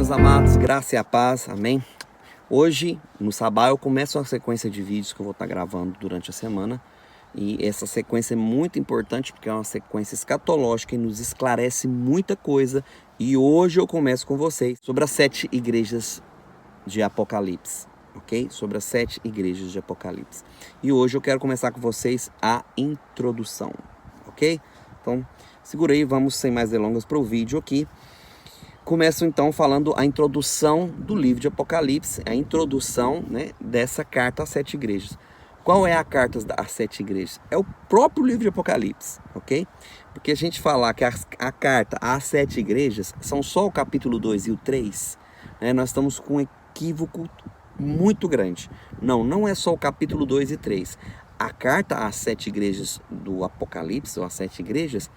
meus amados, graça e a paz, amém? Hoje, no Sabá, eu começo uma sequência de vídeos que eu vou estar gravando durante a semana. E essa sequência é muito importante porque é uma sequência escatológica e nos esclarece muita coisa. E hoje eu começo com vocês sobre as 7 igrejas de Apocalipse, ok? Sobre as 7 igrejas de Apocalipse. E hoje eu quero começar com vocês a introdução, ok? Então, segura aí, vamos sem mais delongas para o vídeo aqui. Começo então falando a introdução do livro de Apocalipse, a introdução, né, dessa carta às 7 igrejas. Qual é a carta às 7 igrejas? É o próprio livro de Apocalipse, ok? Porque a gente falar que a carta às 7 igrejas são só o capítulo 2 e o 3, né, nós estamos com um equívoco muito grande. Não é só o capítulo 2 e 3. A carta às 7 igrejas do Apocalipse, ou às 7 igrejas,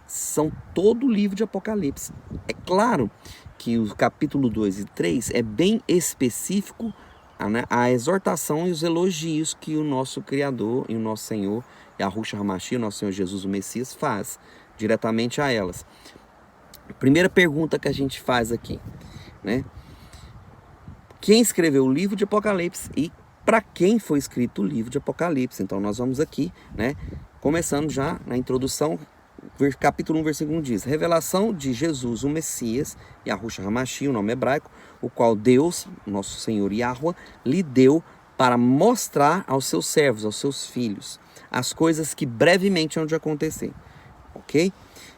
são todo o livro de Apocalipse. É claro que o capítulo 2 e 3 é bem específico, né, a exortação e os elogios que o nosso Criador e o nosso Senhor, Yahushua HaMashiach, o nosso Senhor Jesus, o Messias, faz diretamente a elas. Primeira pergunta que a gente faz aqui, né? Quem escreveu o livro de Apocalipse e para quem foi escrito o livro de Apocalipse? Então nós vamos aqui, né, começando já na introdução. Capítulo 1, versículo 1 diz: revelação de Jesus, o Messias, Yahushua HaMashiach, o nome hebraico, o qual Deus, nosso Senhor Yahuwah, lhe deu para mostrar aos seus servos, aos seus filhos, as coisas que brevemente hão de acontecer, ok?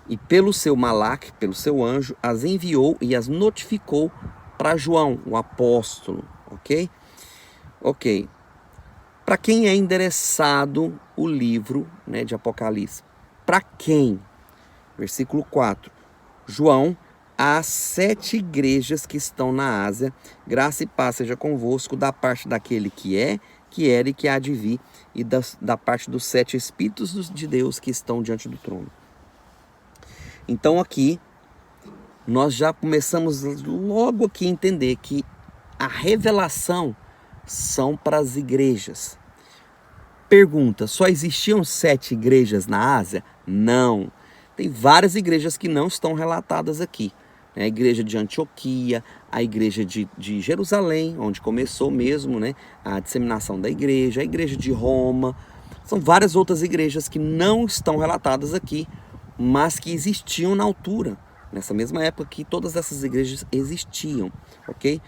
E pelo seu Malach, pelo seu anjo, as enviou e as notificou para João, o apóstolo, ok? Ok. Para quem é endereçado o livro, né, de Apocalipse? Para quem? Versículo 4. João, às 7 igrejas que estão na Ásia, graça e paz seja convosco da parte daquele que é, que era e que há de vir, e da parte dos 7 Espíritos de Deus que estão diante do trono. Então aqui, nós já começamos logo aqui a entender que a revelação são para as igrejas. Pergunta, só existiam 7 igrejas na Ásia? Não. Tem várias igrejas que não estão relatadas aqui. A igreja de Antioquia, a igreja de Jerusalém, onde começou mesmo, né, a disseminação da igreja, a igreja de Roma. São várias outras igrejas que não estão relatadas aqui, mas que existiam na altura, nessa mesma época que todas essas igrejas existiam, ok?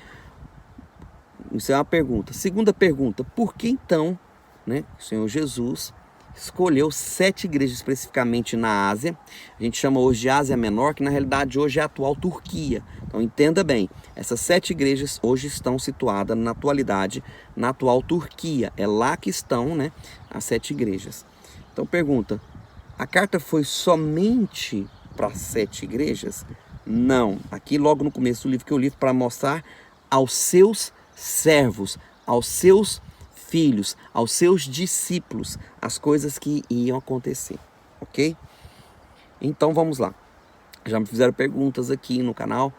Isso é uma pergunta. Segunda pergunta, por que então, né, o Senhor Jesus escolheu 7 igrejas especificamente na Ásia? A gente chama hoje de Ásia Menor, que na realidade hoje é a atual Turquia. Então entenda bem, essas 7 igrejas hoje estão situadas na atualidade na atual Turquia. É lá que estão, né, as 7 igrejas. Então pergunta, a carta foi somente para 7 igrejas? Não. Aqui logo no começo do livro que eu li para mostrar aos seus servos, aos seus filhos, aos seus discípulos, as coisas que iam acontecer, ok? Então vamos lá. Já me fizeram perguntas aqui no canal,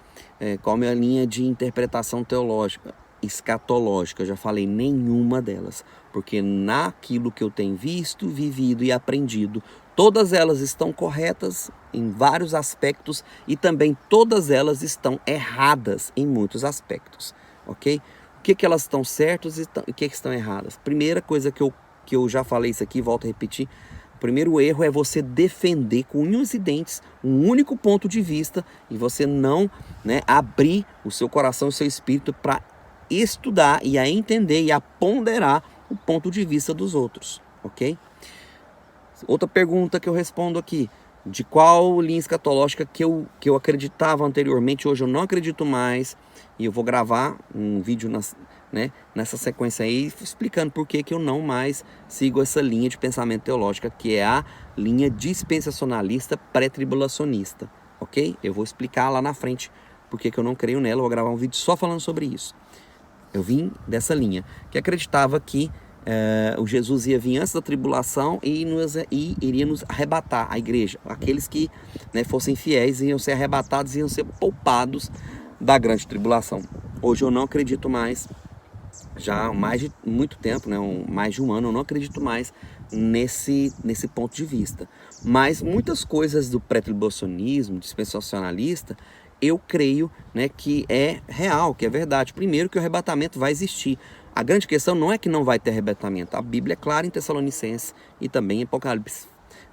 qual a minha linha de interpretação teológica, escatológica. Eu já falei nenhuma delas, porque naquilo que eu tenho visto, vivido e aprendido, todas elas estão corretas em vários aspectos e também todas elas estão erradas em muitos aspectos, ok? O que elas estão certas e o que estão erradas? Primeira coisa que eu já falei isso aqui, volto a repetir. O primeiro erro é você defender com unhas e dentes um único ponto de vista e você não, né, abrir o seu coração e o seu espírito para estudar e a entender e a ponderar o ponto de vista dos outros, ok? Outra pergunta que eu respondo aqui. De qual linha escatológica que eu acreditava anteriormente, hoje eu não acredito mais. E eu vou gravar um vídeo nessa sequência aí, explicando por que eu não mais sigo essa linha de pensamento teológica, que é a linha dispensacionalista pré-tribulacionista, ok? Eu vou explicar lá na frente por que eu não creio nela, eu vou gravar um vídeo só falando sobre isso. Eu vim dessa linha, que acreditava que o Jesus ia vir antes da tribulação e iria nos arrebatar, a igreja. Aqueles que, né, fossem fiéis iam ser arrebatados, iam ser poupados da grande tribulação. Hoje eu não acredito mais, já há mais de muito tempo, né, mais de um ano, eu não acredito mais nesse ponto de vista. Mas muitas coisas do pré-tribulacionismo, dispensacionalista, eu creio, né, que é real, que é verdade. Primeiro, que o arrebatamento vai existir. A grande questão não é que não vai ter arrebatamento. A Bíblia é clara em Tessalonicenses e também em Apocalipse,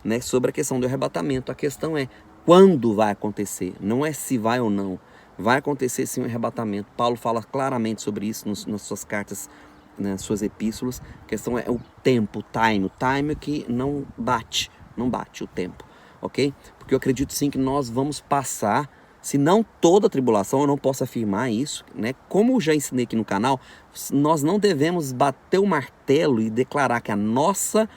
né, sobre a questão do arrebatamento. A questão é quando vai acontecer, não é se vai ou não. Vai acontecer sim o arrebatamento. Paulo fala claramente sobre isso nas suas cartas, nas suas epístolas. A questão é o tempo, o time é que não bate o tempo, ok? Porque eu acredito sim que nós vamos passar, se não toda a tribulação, eu não posso afirmar isso, né? Como eu já ensinei aqui no canal, nós não devemos bater o martelo e declarar que nosso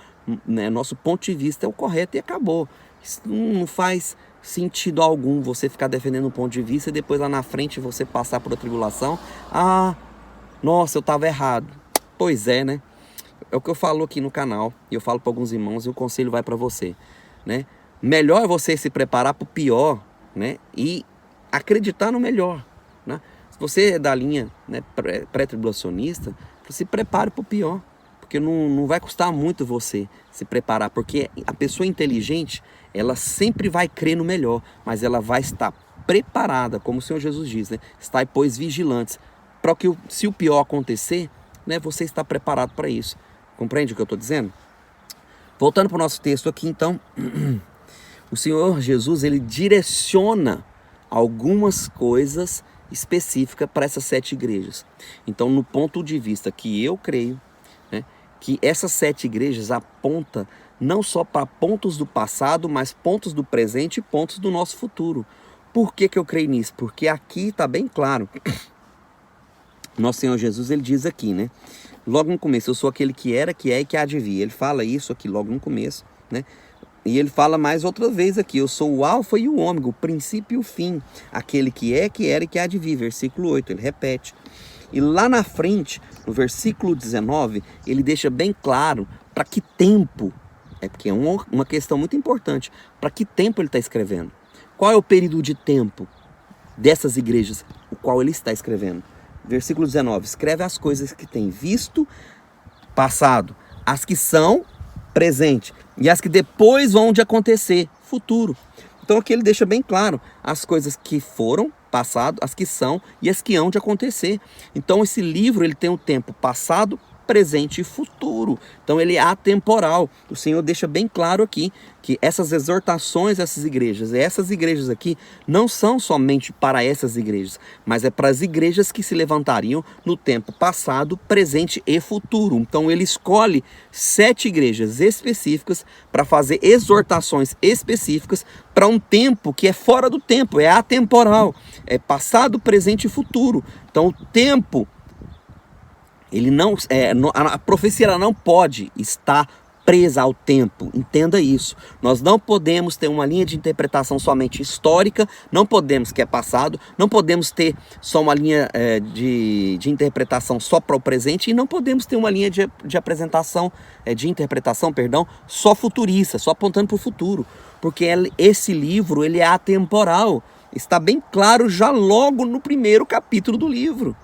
ponto de vista é o correto e acabou. Isso não faz sentido algum você ficar defendendo um ponto de vista e depois lá na frente você passar por a tribulação. Ah, nossa, eu estava errado. Pois é, né? É o que eu falo aqui no canal, e eu falo para alguns irmãos, e o conselho vai para você, né? Melhor é você se preparar para o pior, né? E acreditar no melhor, né? Se você é da linha, né, pré-tribulacionista, se prepare para o pior, porque não vai custar muito você se preparar, porque a pessoa inteligente, ela sempre vai crer no melhor, mas ela vai estar preparada, como o Senhor Jesus diz, né? Estai, pois, vigilantes, para que se o pior acontecer, né, você está preparado para isso. Compreende o que eu estou dizendo? Voltando para o nosso texto aqui, então, o Senhor Jesus, ele direciona algumas coisas específicas para essas 7 igrejas. Então, no ponto de vista que eu creio, né, que essas 7 igrejas apontam não só para pontos do passado, mas pontos do presente e pontos do nosso futuro. Por que eu creio nisso? Porque aqui está bem claro. Nosso Senhor Jesus, ele diz aqui, né? Logo no começo, eu sou aquele que era, que é e que há de vir. Ele fala isso aqui logo no começo, né? E ele fala mais outra vez aqui, eu sou o alfa e o ômega, o princípio e o fim. Aquele que é, que era e que há de vir. Versículo 8, ele repete. E lá na frente, no versículo 19, ele deixa bem claro para que tempo, porque é uma questão muito importante, para que tempo ele está escrevendo. Qual é o período de tempo dessas igrejas, o qual ele está escrevendo? Versículo 19, escreve as coisas que tem visto, passado, as que são, presente, e as que depois vão de acontecer, futuro. Então aqui ele deixa bem claro as coisas que foram, passado, as que são e as que hão de acontecer. Então esse livro ele tem o tempo passado, presente e futuro. Então ele é atemporal. O Senhor deixa bem claro aqui que essas exortações a essas igrejas aqui não são somente para essas igrejas, mas é para as igrejas que se levantariam no tempo passado, presente e futuro. Então ele escolhe 7 igrejas específicas para fazer exortações específicas para um tempo que é fora do tempo, é atemporal, é passado, presente e futuro. Então o tempo, a profecia ela não pode estar presa ao tempo, entenda isso. Nós não podemos ter uma linha de interpretação somente histórica, não podemos, que é passado, não podemos ter só uma linha de interpretação só para o presente, e não podemos ter uma linha de apresentação, de interpretação, perdão, só futurista, só apontando para o futuro, porque esse livro ele é atemporal, está bem claro já logo no primeiro capítulo do livro.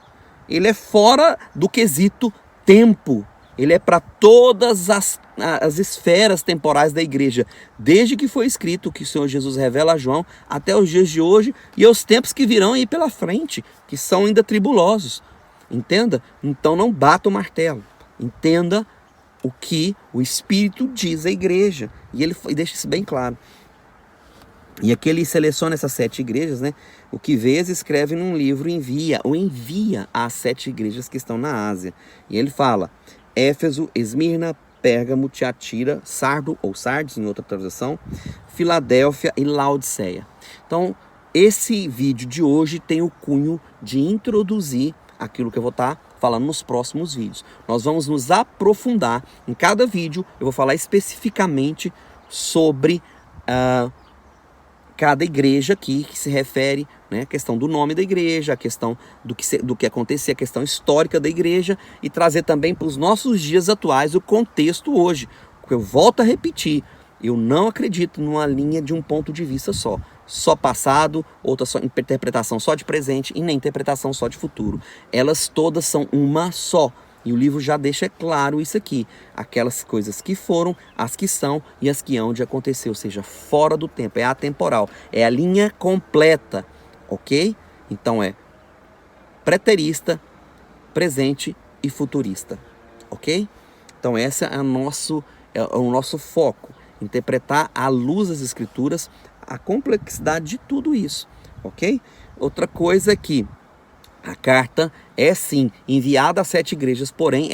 Ele é fora do quesito tempo. Ele é para todas as esferas temporais da igreja. Desde que foi escrito, que o Senhor Jesus revela a João, até os dias de hoje e aos tempos que virão aí pela frente, que são ainda tribulosos. Entenda? Então não bata o martelo. Entenda o que o Espírito diz à igreja. E ele deixa isso bem claro. E aqui ele seleciona essas 7 igrejas, né? O que vês escreve num livro e envia às 7 igrejas que estão na Ásia. E ele fala, Éfeso, Esmirna, Pérgamo, Tiatira, Sardo, ou Sardes, em outra tradução, Filadélfia e Laodiceia. Então, esse vídeo de hoje tem o cunho de introduzir aquilo que eu vou estar falando nos próximos vídeos. Nós vamos nos aprofundar em cada vídeo, eu vou falar especificamente sobre cada igreja aqui, que se refere, né, a questão do nome da igreja, a questão do que acontecia, a questão histórica da igreja, e trazer também para os nossos dias atuais o contexto hoje. Porque eu volto a repetir, eu não acredito numa linha de um ponto de vista só passado, outra só interpretação só de presente e nem interpretação só de futuro. Elas todas são uma só. E o livro já deixa claro isso aqui. Aquelas coisas que foram, as que são e as que hão de acontecer. Ou seja, fora do tempo. É atemporal. É a linha completa. ok? Então é preterista, presente e futurista, ok? Então esse é o nosso foco, interpretar à luz das escrituras a complexidade de tudo isso, ok? Outra coisa é que a carta é sim enviada às 7 igrejas, porém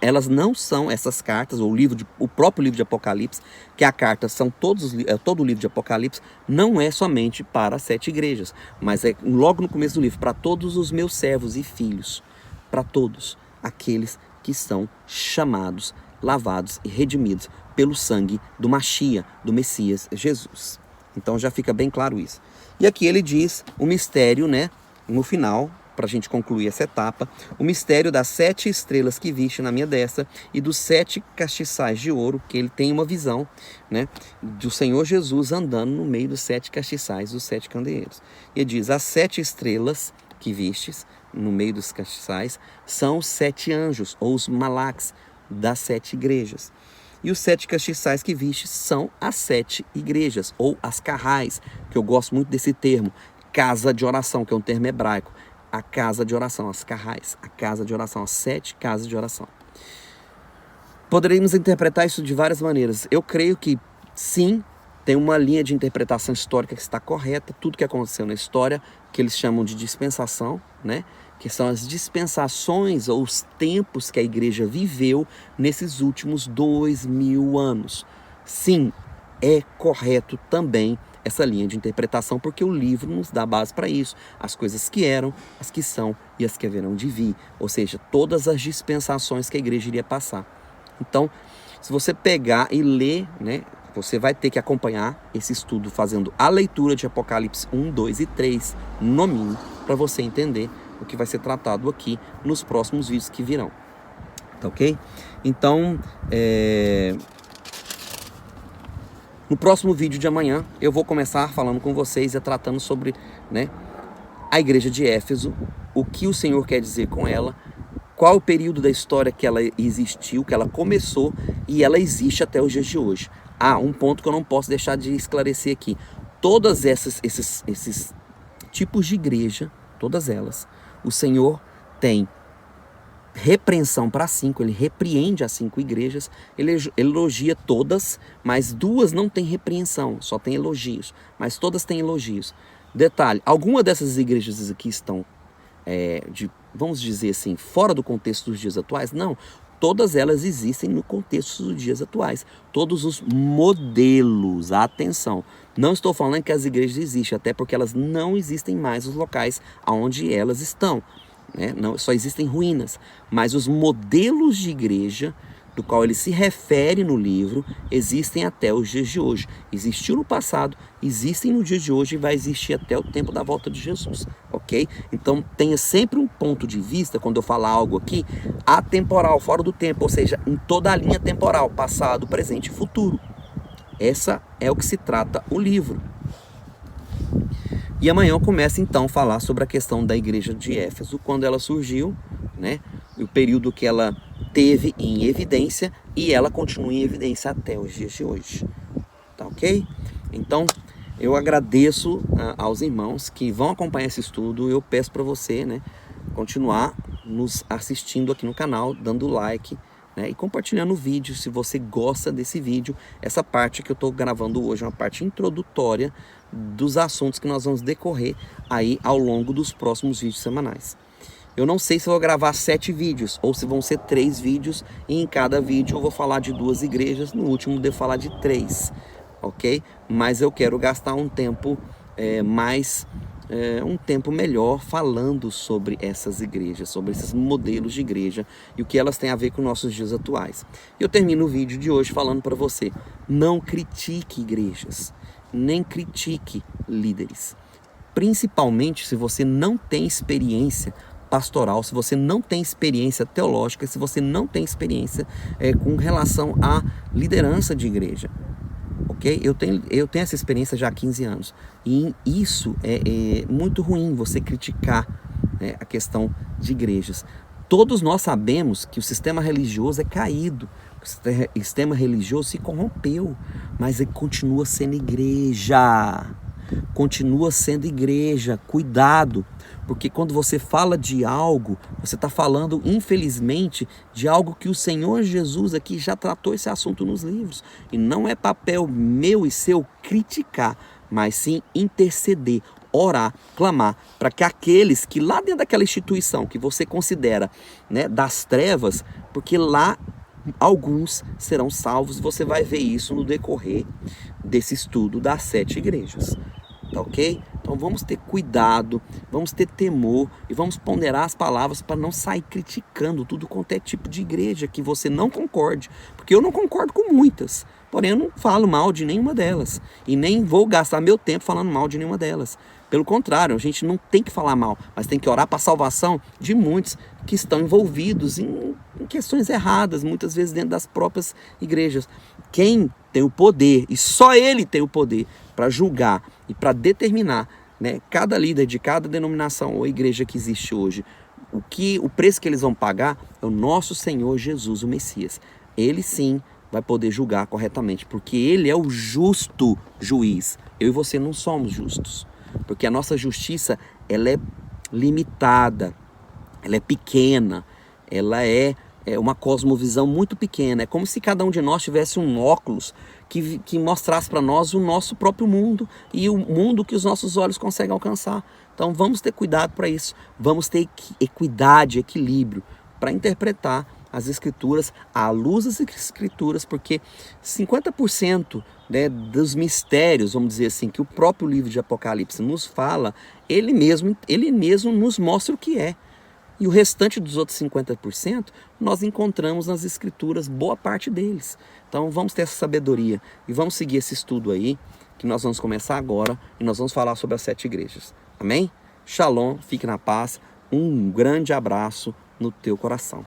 elas não são essas cartas, o próprio livro de Apocalipse, que a carta são todo o livro de Apocalipse, não é somente para as 7 igrejas, mas é logo no começo do livro, para todos os meus servos e filhos, para todos aqueles que são chamados, lavados e redimidos pelo sangue do Machia, do Messias Jesus. Então já fica bem claro isso. E aqui ele diz o mistério, né, no final, para a gente concluir essa etapa, o mistério das 7 estrelas que viste na minha destra e dos 7 castiçais de ouro, que ele tem uma visão, né, do Senhor Jesus andando no meio dos 7 castiçais, dos 7 candeeiros. E ele diz, as 7 estrelas que vistes no meio dos castiçais são os 7 anjos, ou os malaques das 7 igrejas. E os 7 castiçais que vistes são as 7 igrejas, ou as carrais, que eu gosto muito desse termo, casa de oração, que é um termo hebraico. A casa de oração, as carrais, a casa de oração, as 7 casas de oração. Poderíamos interpretar isso de várias maneiras. Eu creio que sim, tem uma linha de interpretação histórica que está correta, tudo que aconteceu na história, que eles chamam de dispensação, né? Que são as dispensações ou os tempos que a igreja viveu nesses últimos 2000 anos. Sim, é correto também essa linha de interpretação, porque o livro nos dá base para isso. As coisas que eram, as que são e as que haverão de vir. Ou seja, todas as dispensações que a igreja iria passar. Então, se você pegar e ler, né, você vai ter que acompanhar esse estudo fazendo a leitura de Apocalipse 1, 2 e 3, no mínimo, para você entender o que vai ser tratado aqui nos próximos vídeos que virão. Tá ok? Então, no próximo vídeo de amanhã, eu vou começar falando com vocês e tratando sobre, né, a igreja de Éfeso, o que o Senhor quer dizer com ela, qual o período da história que ela existiu, que ela começou e ela existe até os dias de hoje. Um ponto que eu não posso deixar de esclarecer aqui. Todas esses tipos de igreja, todas elas, o Senhor tem repreensão para 5, ele repreende as 5 igrejas, ele elogia todas, mas 2 não tem repreensão, só tem elogios, mas todas têm elogios. Detalhe, algumas dessas igrejas aqui estão, vamos dizer assim, fora do contexto dos dias atuais? Não, todas elas existem no contexto dos dias atuais, todos os modelos, atenção, não estou falando que as igrejas existem, até porque elas não existem mais nos locais onde elas estão. Não, só existem ruínas, mas os modelos de igreja do qual ele se refere no livro existem até os dias de hoje. Existiu no passado, existem no dia de hoje e vai existir até o tempo da volta de Jesus, ok? Então tenha sempre um ponto de vista quando eu falar algo aqui atemporal, fora do tempo, ou seja, em toda a linha temporal, passado, presente e futuro. Essa é o que se trata o livro. E amanhã eu começo então a falar sobre a questão da igreja de Éfeso, quando ela surgiu, né? O período que ela teve em evidência e ela continua em evidência até os dias de hoje. Tá ok? Então, eu agradeço aos irmãos que vão acompanhar esse estudo. Eu peço para você, né, continuar nos assistindo aqui no canal, dando like, né, e compartilhando o vídeo se você gosta desse vídeo. Essa parte que eu estou gravando hoje é uma parte introdutória dos assuntos que nós vamos decorrer aí ao longo dos próximos vídeos semanais. Eu não sei se eu vou gravar 7 vídeos ou se vão ser 3 vídeos e em cada vídeo eu vou falar de 2 igrejas, no último devo falar de 3, ok? Mas eu quero gastar um tempo um tempo melhor falando sobre essas igrejas, sobre esses modelos de igreja e o que elas têm a ver com nossos dias atuais. Eu termino o vídeo de hoje falando para você, não critique igrejas, nem critique líderes, principalmente se você não tem experiência pastoral, se você não tem experiência teológica, se você não tem experiência com relação à liderança de igreja, ok? Eu tenho essa experiência já há 15 anos e isso é muito ruim, você criticar, né, a questão de igrejas. Todos nós sabemos que o sistema religioso é caído, o sistema religioso se corrompeu, mas ele continua sendo igreja. continua sendo igreja. Cuidado, porque quando você fala de algo, você está falando, infelizmente, de algo que o Senhor Jesus aqui já tratou esse assunto nos livros. E não é papel meu e seu criticar, mas sim interceder, orar, clamar, para que aqueles que lá dentro daquela instituição que você considera, né, das trevas, porque lá alguns serão salvos. Você vai ver isso no decorrer desse estudo das 7 igrejas, tá ok? Então vamos ter cuidado, vamos ter temor e vamos ponderar as palavras para não sair criticando tudo quanto é tipo de igreja que você não concorde, porque eu não concordo com muitas, porém eu não falo mal de nenhuma delas e nem vou gastar meu tempo falando mal de nenhuma delas. Pelo contrário, a gente não tem que falar mal, mas tem que orar para a salvação de muitos que estão envolvidos em questões erradas, muitas vezes dentro das próprias igrejas. Quem tem o poder, e só ele tem o poder para julgar e para determinar, né, cada líder de cada denominação ou igreja que existe hoje, o preço que eles vão pagar é o nosso Senhor Jesus, o Messias. Ele sim vai poder julgar corretamente, porque ele é o justo juiz. Eu e você não somos justos, porque a nossa justiça, ela é limitada, ela é pequena, ela é uma cosmovisão muito pequena. É como se cada um de nós tivesse um óculos que mostrasse para nós o nosso próprio mundo e o mundo que os nossos olhos conseguem alcançar. Então vamos ter cuidado para isso, vamos ter equidade, equilíbrio para interpretar as escrituras à luz das escrituras, porque 50%, né, dos mistérios, vamos dizer assim, que o próprio livro de Apocalipse nos fala, ele mesmo nos mostra o que é. E o restante dos outros 50% nós encontramos nas escrituras, boa parte deles. Então vamos ter essa sabedoria e vamos seguir esse estudo aí, que nós vamos começar agora e nós vamos falar sobre as 7 igrejas. Amém? Shalom, fique na paz, um grande abraço no teu coração.